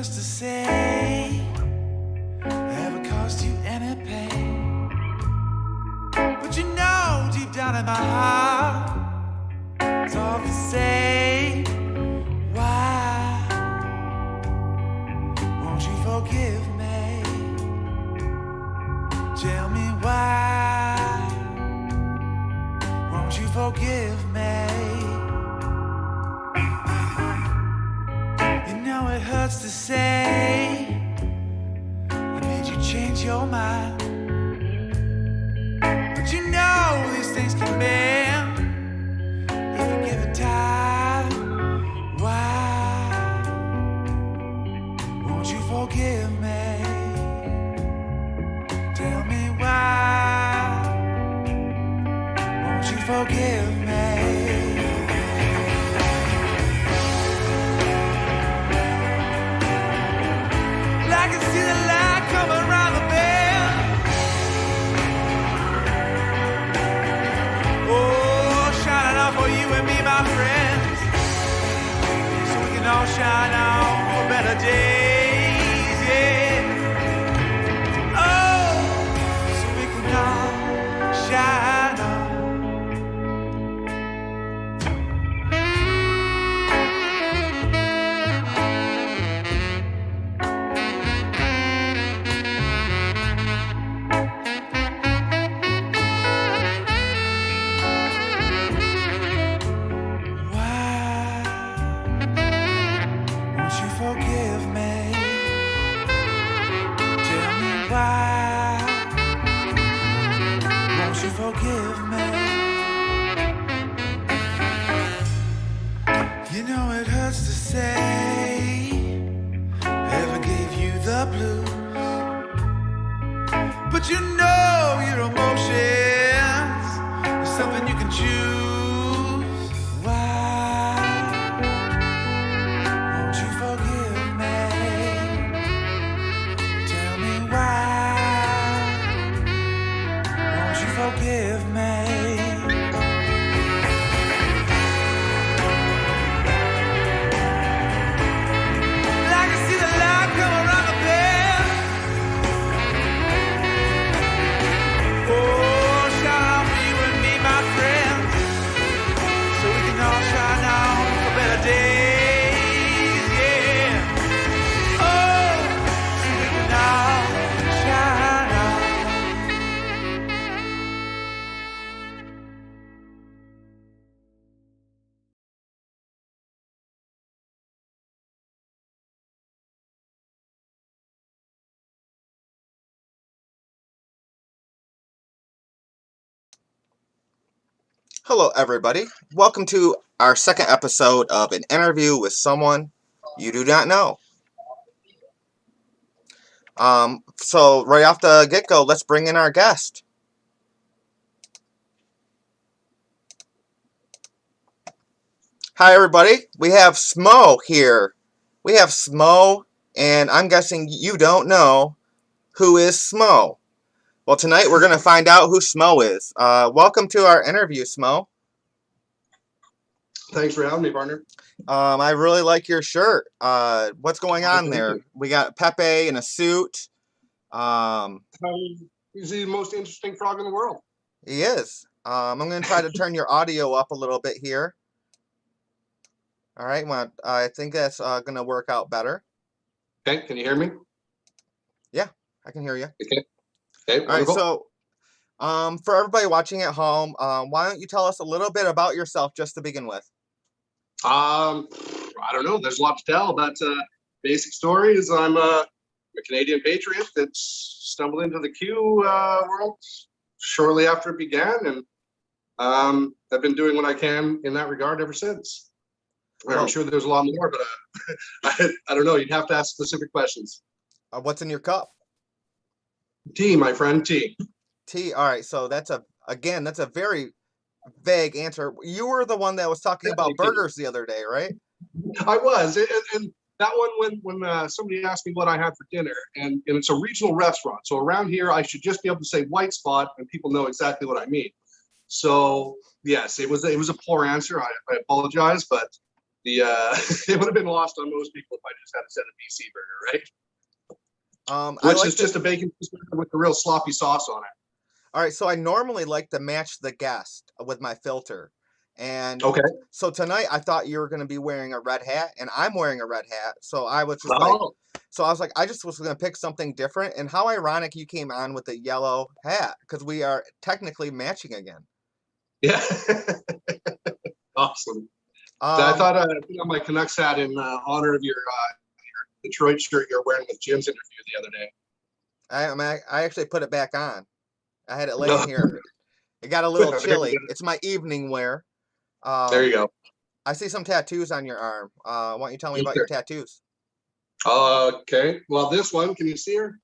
hurts to say, ever caused you any pain. But you know deep down in my heart, it's all the same. Why won't you forgive me? Tell me why won't you forgive me? You know it hurts to say I made you change your mind, but you know these things can mend if you give it time. Why won't you forgive me? Tell me why won't you forgive me? I can see the light coming around the bend. Oh, shining out for you and me, my friends, so we can all shine on for better days, yeah. Oh, so we can all shine on. Forgive me. Tell me why won't you forgive me? You know it hurts to say ever gave you the blues, but you know your emotions is something you can choose. Why won't you forgive me? Tell me why won't you forgive me? I can see the light come around the bend. Oh, shine on for you and me, my friends, so we can all shine on for better days, yeah. Oh, so we can all shine on. Hello, everybody. Welcome to our second episode of an interview with someone you do not know. So right off the get-go, let's bring in our guest. Hi, everybody. We have Smo here. We have Smo, and I'm guessing you don't know who is Smo. Well, tonight we're going to find out who Smo is. Welcome to our interview, Smo. Thanks for having me, partner. I really like your shirt. What's going on there? We got Pepe in a suit. He's the most interesting frog in the world. He is. I'm going to try to turn your audio up a little bit here. All right. Well, I think that's going to work out better. Okay, can you hear me? Yeah, I can hear you. Okay. Okay. All right. So, for everybody watching at home, why don't you tell us a little bit about yourself just to begin with? I don't know. There's a lot to tell, but basic story is I'm a Canadian patriot that stumbled into the Q world shortly after it began, and I've been doing what I can in that regard ever since. I'm sure there's a lot more, but I don't know. You'd have to ask specific questions. What's in your cup? Tea, my friend, tea. Tea. All right. So that's a very vague answer. You were the one that was talking about burgers the other day, right? I was, and that one when somebody asked me what I had for dinner, and it's a regional restaurant, so around here I should just be able to say white spot and people know exactly what I mean. So yes, it was a poor answer. I apologize, but the it would have been lost on most people if I just had said a BC burger, right? Which is just a bacon cheeseburger with a real sloppy sauce on it. All right, so I normally like to match the guest with my filter. And Okay. so tonight I thought you were going to be wearing a red hat, and I'm wearing a red hat. So I was just I just was going to pick something different. And how ironic you came on with the yellow hat, because we are technically matching again. Yeah. Awesome. So I thought I'd put on my Canucks hat in honor of your Detroit shirt you're wearing with Jim's interview the other day. I actually put it back on. I had it laying here. It got a little chilly. It's my evening wear. There you go. I see some tattoos on your arm. Why don't you tell me about your tattoos? Okay. Well, this one, can you see her?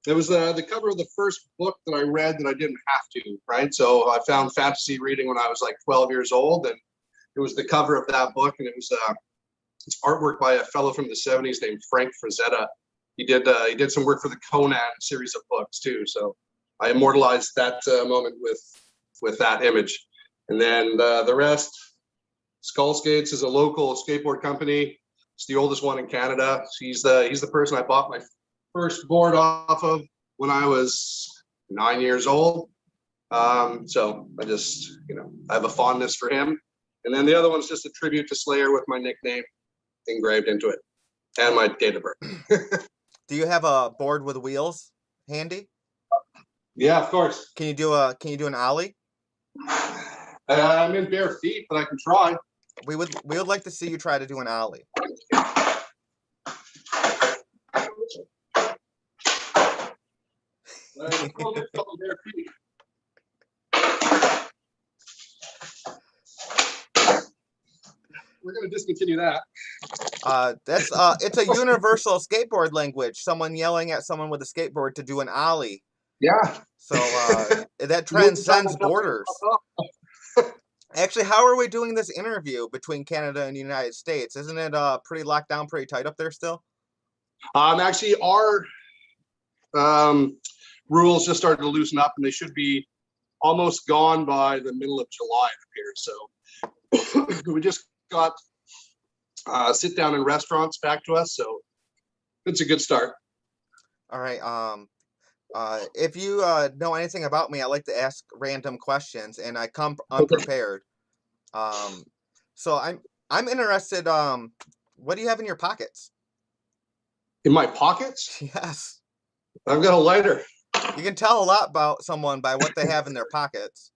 It was the cover of the first book that I read that I didn't have to, right? So I found fantasy reading when I was like 12 years old, and it was the cover of that book, and it was it's artwork by a fellow from the 70s named Frank Frazetta. He did some work for the Conan series of books too. So I immortalized that moment with that image. And then the rest, Skull Skates is a local skateboard company. It's the oldest one in Canada. He's the person I bought my first board off of when I was 9 years old. So I just, I have a fondness for him. And then the other one's just a tribute to Slayer with my nickname engraved into it and my date of birth. Do you have a board with wheels handy? Yeah, of course. Can you do an ollie? I'm in bare feet, but I can try. We would like to see you try to do an ollie. We're going to discontinue that. It's a universal skateboard language. Someone yelling at someone with a skateboard to do an ollie. Yeah. So that transcends borders. Actually, how are we doing this interview between Canada and the United States? Isn't it pretty locked down, pretty tight up there still? Actually, our rules just started to loosen up, and they should be almost gone by the middle of July, it appears. So we just got sit down in restaurants back to us, so it's a good start. All right. If you know anything about me, I like to ask random questions, and I come unprepared. So I'm interested. What do you have in your pockets? In my pockets? Yes. I've got a lighter. You can tell a lot about someone by what they have in their pockets.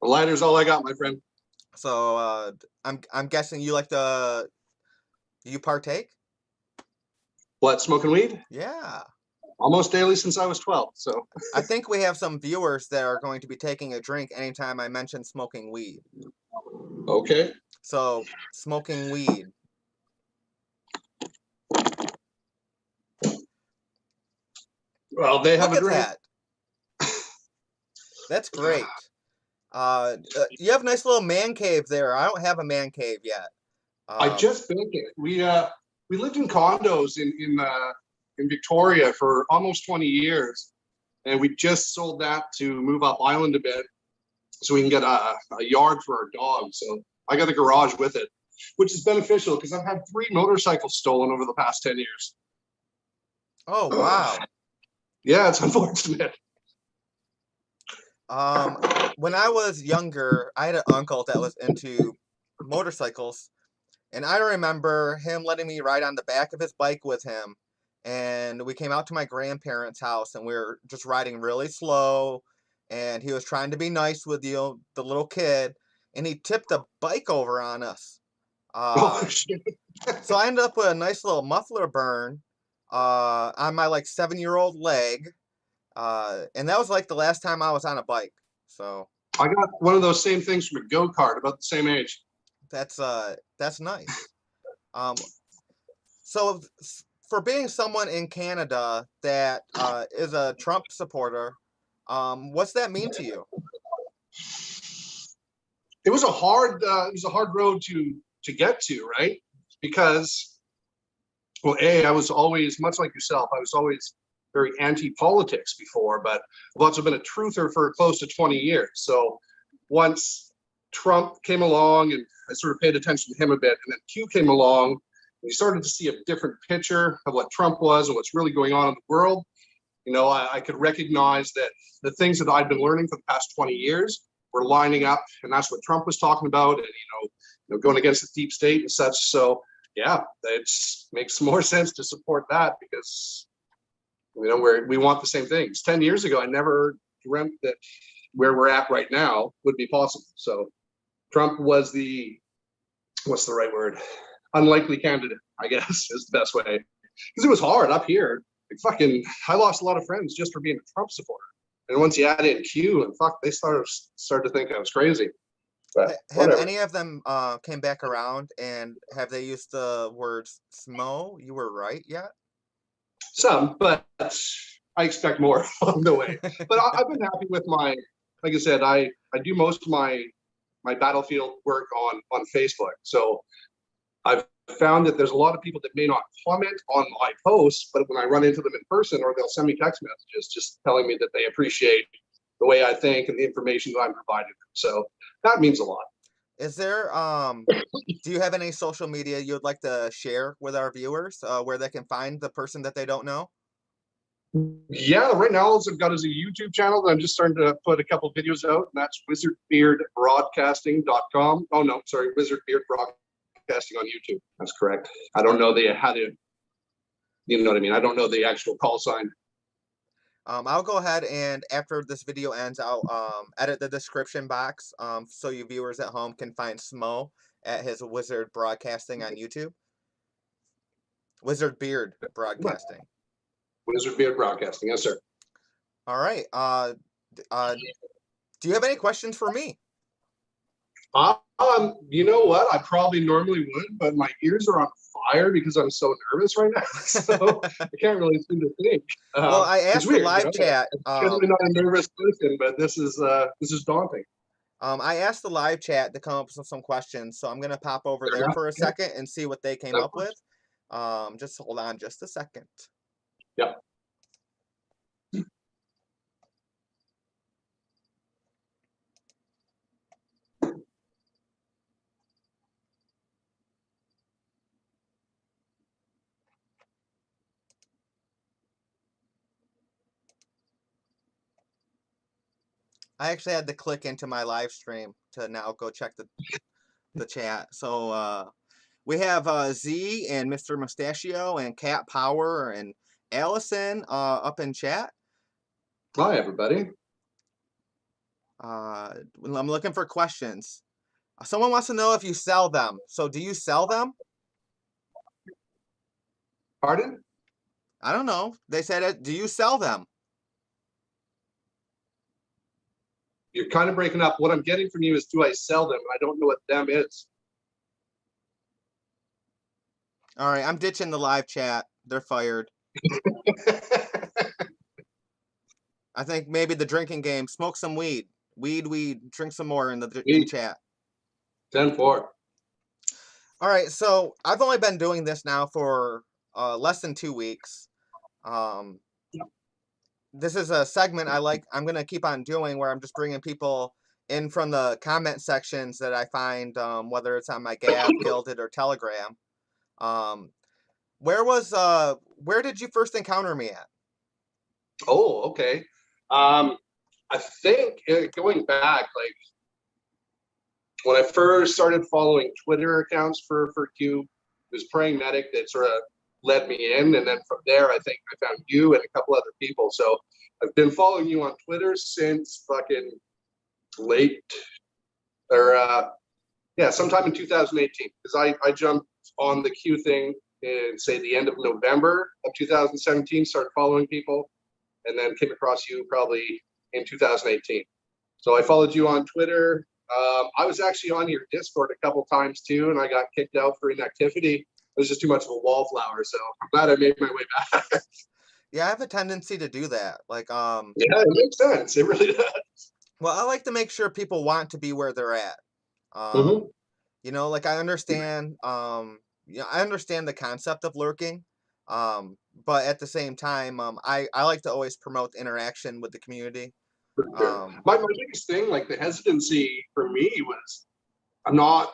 A lighter's all I got, my friend. So I'm guessing you like to. Do you partake? What, smoking weed? Yeah. Almost daily since I was 12. So I think we have some viewers that are going to be taking a drink anytime I mention smoking weed. Okay. So smoking weed. Well, they have a drink. That. That's great. You have a nice little man cave there. I don't have a man cave yet. I just built it. We lived in condos in Victoria for almost 20 years, and we just sold that to move up island a bit so we can get a yard for our dog. So I got a garage with it, which is beneficial because I've had 3 motorcycles stolen over the past 10 years. Oh, wow. Yeah, it's unfortunate. When I was younger, I had an uncle that was into motorcycles, and I remember him letting me ride on the back of his bike with him. And we came out to my grandparents' house, and we were just riding really slow, and he was trying to be nice with the little kid, and he tipped the bike over on us. Oh, shit. So I ended up with a nice little muffler burn on my 7-year-old leg, and that was the last time I was on a bike. So I got one of those same things from a go-kart about the same age. That's nice. So for being someone in Canada that is a Trump supporter, what's that mean to you? It was a hard road to get to, right? Because, well, I was always, much like yourself, I was always very anti-politics before, but I've also been a truther for close to 20 years. So once Trump came along, and I sort of paid attention to him a bit, and then Q came along, and you started to see a different picture of what Trump was and what's really going on in the world. I could recognize that the things that I'd been learning for the past 20 years were lining up, and that's what Trump was talking about, and going against the deep state and such. So yeah, it makes more sense to support that because we want the same things. 10 years ago, I never dreamt that where we're at right now would be possible. So Trump was what's the right word? Unlikely candidate, I guess, is the best way. Because it was hard up here. I lost a lot of friends just for being a Trump supporter. And once you add in Q, and they started to think I was crazy. But have any of them came back around, and have they used the words "smo"? You were right yet? Some, but I expect more along the way. But I've been happy with like I said, I do most of my battlefield work on Facebook. So I've found that there's a lot of people that may not comment on my posts, but when I run into them in person, or they'll send me text messages just telling me that they appreciate the way I think and the information that I'm providing them. So that means a lot. Is there do you have any social media you'd like to share with our viewers where they can find the person that they don't know? Yeah, right now all I've got is a YouTube channel that I'm just starting to put a couple videos out, and that's wizardbeardbroadcasting.com. Oh no, sorry, Wizardbeard Broadcasting on YouTube. That's correct. I don't know how to, you know what I mean? I don't know the actual call sign. I'll go ahead and after this video ends, I'll edit the description box so you viewers at home can find Smo at his Wizard Broadcasting on YouTube. Wizard Beard Broadcasting. Wizard Beard Broadcasting, yes, sir. All right. Do you have any questions for me? You know what? I probably normally would, but my ears are on fire because I'm so nervous right now. So I can't really seem to think. Well, I asked the live chat. I'm generally not a nervous person, but this is daunting. I asked the live chat to come up with some questions, so I'm gonna pop over there for a second and see what they came up with. Just hold on just a second. Yep. I actually had to click into my live stream to now go check the chat. So we have Z and Mr. Mustachio and Cat Power and Allison up in chat. Hi, everybody. I'm looking for questions. Someone wants to know if you sell them. So do you sell them? Pardon? I don't know. They said it. Do you sell them? You're kind of breaking up. What I'm getting from you is, do I sell them? I don't know what them is. All right, I'm ditching the live chat. They're fired. I think maybe the drinking game. Smoke some weed. Weed. Drink some more in the chat. 10-4. All right, so I've only been doing this now for less than 2 weeks. This is a segment I'm going to keep on doing where I'm just bringing people in from the comment sections that I find, whether it's on my Gab, Gilded, or Telegram. Where did you first encounter me at? Oh, okay. I think going back, like when I first started following Twitter accounts for Q, it was Praying Medic that sort of led me in, and then from there I think I found you and a couple other people. So I've been following you on Twitter since fucking sometime in 2018, because I jumped on the Q thing in say the end of November of 2017, started following people, and then came across you probably in 2018. So I followed you on Twitter. I was actually on your Discord a couple times too, and I got kicked out for inactivity. It was just too much of a wallflower, so I'm glad I made my way back. Yeah, I have a tendency to do that. Like, yeah, it makes sense. It really does. Well, I like to make sure people want to be where they're at. You know, like I understand, I understand the concept of lurking, but at the same time, I like to always promote interaction with the community. For sure. My biggest thing, like the hesitancy for me was I'm not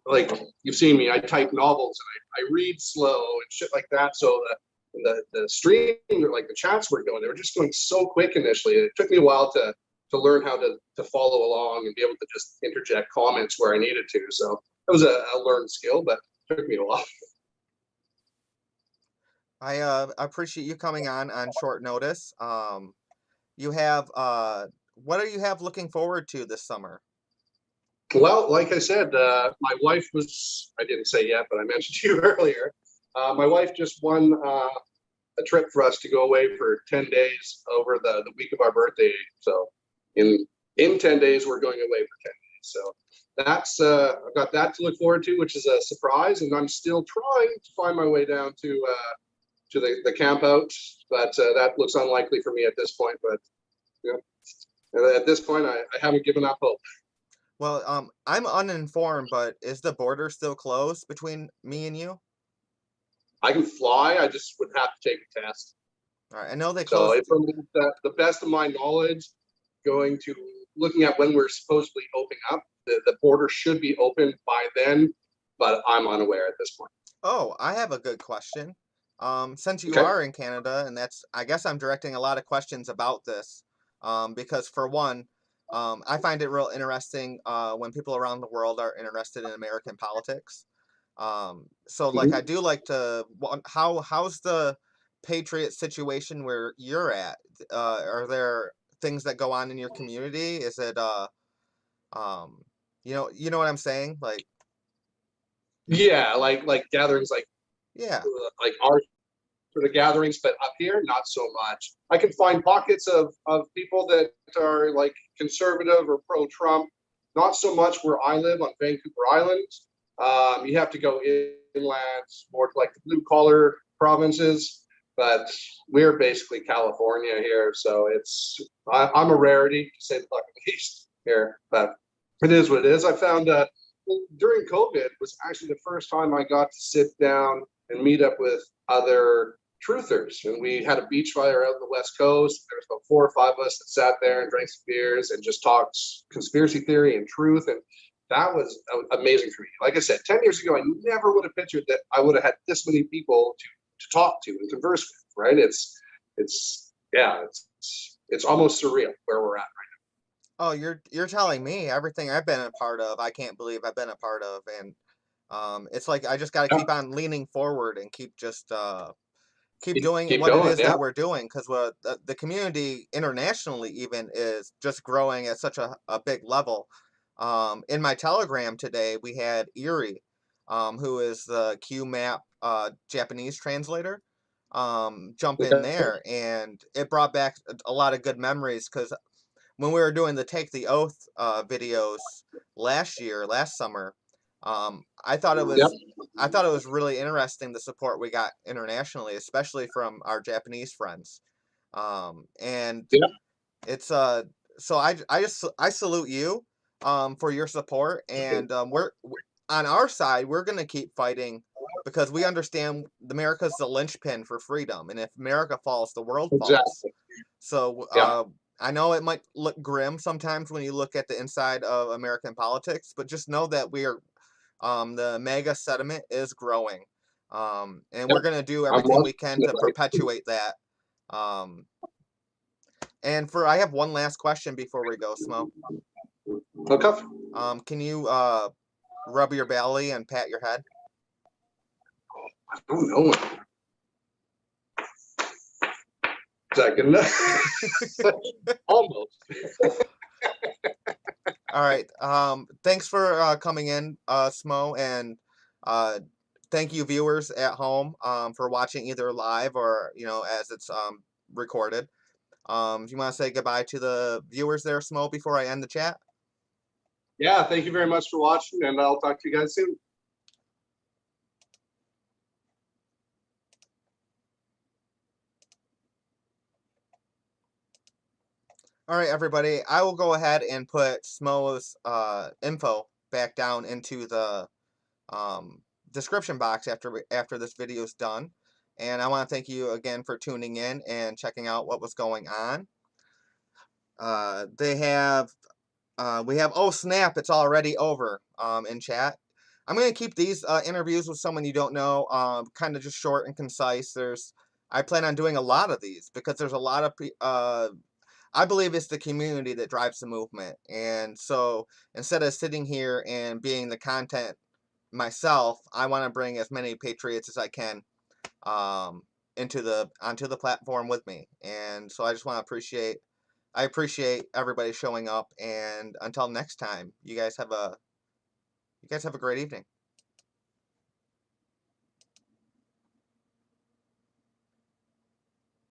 like you've seen me. I type novels and I read slow and shit like that. So the stream, like the chats were going, they were just going so quick initially. It took me a while to learn how to follow along and be able to just interject comments where I needed to. So it was a learned skill, but it took me a while. I appreciate you coming on short notice. You have what do you have looking forward to this summer? Well, like I said, my wife was, I didn't say yet, but I mentioned to you earlier. My wife just won a trip for us to go away for 10 days over the week of our birthday. So in 10 days, we're going away for 10 days. So that's, I've got that to look forward to, which is a surprise. And I'm still trying to find my way down to the camp out, but that looks unlikely for me at this point. But you know, at this point, I haven't given up hope. Well, I'm uninformed, but is the border still closed between me and you? I can fly. I just would have to take a test. All right, I know they So closed. if the best of my knowledge, looking at when we're supposedly opening up, the border should be open by then, but I'm unaware at this point. Oh, I have a good question. Since you Okay. are in Canada, and I guess I'm directing a lot of questions about this, because for one, I find it real interesting when people around the world are interested in American politics. So like I Mhm. do like to, how's the Patriot situation where you're at? Are there things that go on in your community? Is it um, you know what I'm saying? Like, Yeah, like gatherings yeah. like our sort of gatherings, but up here, not so much. I can find pockets of people that are like conservative or pro-Trump. Not so much where I live on Vancouver Island. You have to go inland, more to like the blue collar provinces. But we're basically California here, so I'm a rarity to say the least here. But it is what it is. I found during COVID was actually the first time I got to sit down and meet up with other truthers. And we had a beach fire out on the West Coast. There was about 4 or 5 of us that sat there and drank some beers and just talked conspiracy theory and truth. And that was amazing for me. Like I said, 10 years ago, I never would have pictured that I would have had this many people to talk to and converse with, right? It's almost surreal where we're at right Oh, you're telling me everything I've been a part of, I can't believe I've been a part of, and it's like I just got to now. keep on leaning forward and keep Yeah, doing keep what it going. is Yeah, that we're doing, because the community internationally even is just growing at such a big level. In my Telegram today, we had Erie, who is the QMAP Japanese translator, jump in okay. there, and it brought back a lot of good memories because when we were doing the Take the Oath videos last summer, I thought it Yep. was I thought it was really interesting the support we got internationally, especially from our Japanese friends. And Yep. it's so I salute you for your support, and on our side we're gonna keep fighting because we understand America's the linchpin for freedom, and if America falls, the world falls. Exactly. So Yeah. I know it might look grim sometimes when you look at the inside of American politics, but just know that we are the mega sediment is growing, and Yep. we're gonna do I'm everything we can watching it to perpetuate that. Um, and I have one last question before we go, Smo. right. Okay. Can you rub your belly and pat your head? I don't know. Is that good enough? Almost. All right. Thanks for coming in, Smo, and thank you, viewers at home, for watching either live or as it's recorded. Do you want to say goodbye to the viewers there, Smo, before I end the chat? Yeah. Thank you very much for watching, and I'll talk to you guys soon. All right, everybody. I will go ahead and put Smo's info back down into the description box after this video is done. And I want to thank you again for tuning in and checking out what was going on. They have we have oh snap, it's already over in chat. I'm gonna keep these interviews with someone you don't know kind of just short and concise. I plan on doing a lot of these because there's a lot of I believe it's the community that drives the movement, and so instead of sitting here and being the content myself, I want to bring as many patriots as I can um, onto the platform with me, and so I just want to appreciate everybody showing up, and until next time, you guys have a great evening.